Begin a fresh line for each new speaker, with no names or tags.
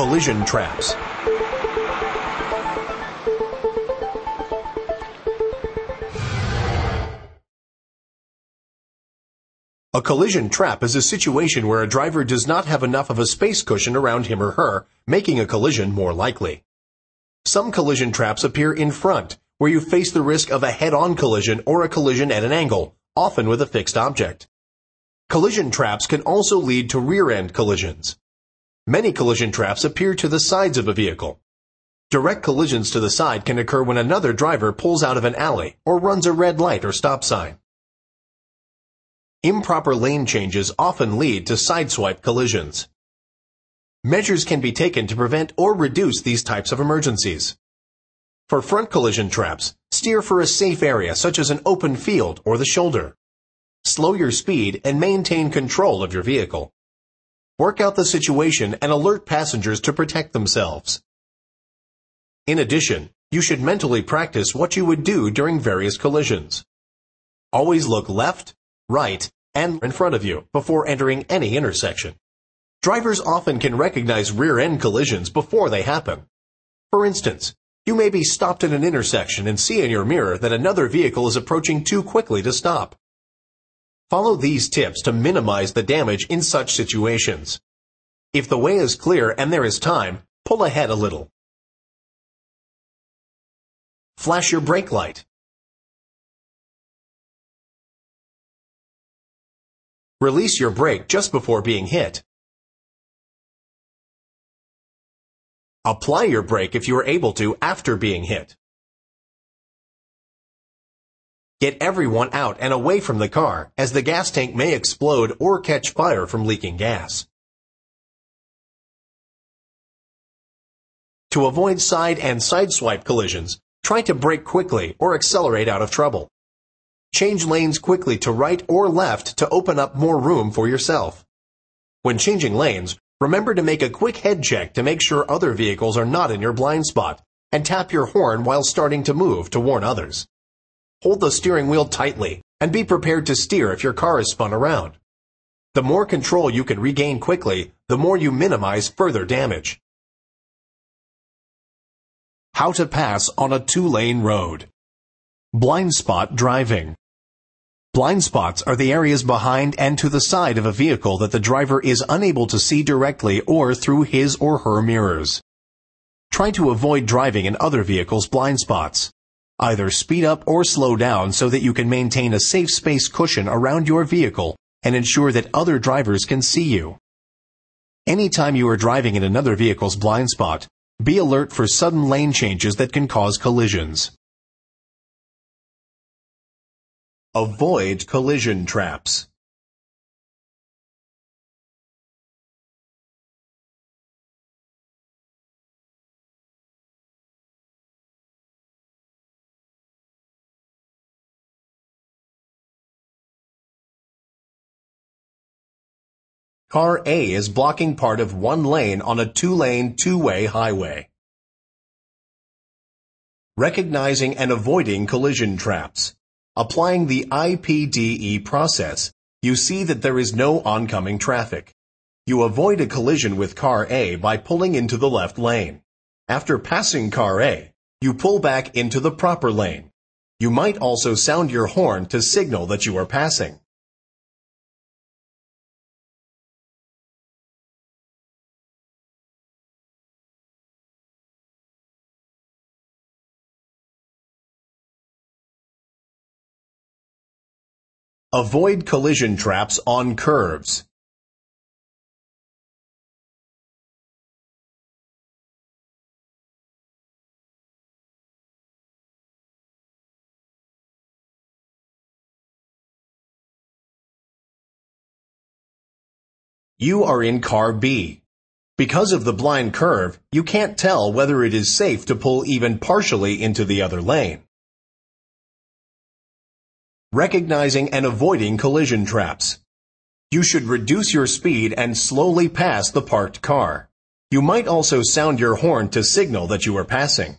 Collision traps. A collision trap is a situation where a driver does not have enough of a space cushion around him or her, making a collision more likely. Some collision traps appear in front, where you face the risk of a head-on collision or a collision at an angle, often with a fixed object. Collision traps can also lead to rear-end collisions. Many collision traps appear to the sides of a vehicle. Direct collisions to the side can occur when another driver pulls out of an alley or runs a red light or stop sign. Improper lane changes often lead to sideswipe collisions. Measures can be taken to prevent or reduce these types of emergencies. For front collision traps, steer for a safe area such as an open field or the shoulder. Slow your speed and maintain control of your vehicle. Work out the situation and alert passengers to protect themselves. In addition, you should mentally practice what you would do during various collisions. Always look left, right, and in front of you before entering any intersection. Drivers often can recognize rear-end collisions before they happen. For instance, you may be stopped at an intersection and see in your mirror that another vehicle is approaching too quickly to stop. Follow these tips to minimize the damage in such situations. If the way is clear and there is time, pull ahead a little. Flash your brake light. Release your brake just before being hit. Apply your brake if you are able to after being hit. Get everyone out and away from the car, as the gas tank may explode or catch fire from leaking gas. To avoid side and sideswipe collisions, try to brake quickly or accelerate out of trouble. Change lanes quickly to right or left to open up more room for yourself. When changing lanes, remember to make a quick head check to make sure other vehicles are not in your blind spot, and tap your horn while starting to move to warn others. Hold the steering wheel tightly, and be prepared to steer if your car is spun around. The more control you can regain quickly, the more you minimize further damage. How to pass on a two-lane road. Blind spot driving. Blind spots are the areas behind and to the side of a vehicle that the driver is unable to see directly or through his or her mirrors. Try to avoid driving in other vehicles' blind spots. Either speed up or slow down so that you can maintain a safe space cushion around your vehicle and ensure that other drivers can see you. Anytime you are driving in another vehicle's blind spot, be alert for sudden lane changes that can cause collisions. Avoid collision traps. Car A is blocking part of one lane on a two-lane, two-way highway. Recognizing and avoiding collision traps. Applying the IPDE process, you see that there is no oncoming traffic. You avoid a collision with Car A by pulling into the left lane. After passing Car A, you pull back into the proper lane. You might also sound your horn to signal that you are passing. Avoid collision traps on curves. You are in Car B. Because of the blind curve, you can't tell whether it is safe to pull even partially into the other lane. Recognizing and avoiding collision traps. You should reduce your speed and slowly pass the parked car. You might also sound your horn to signal that you are passing.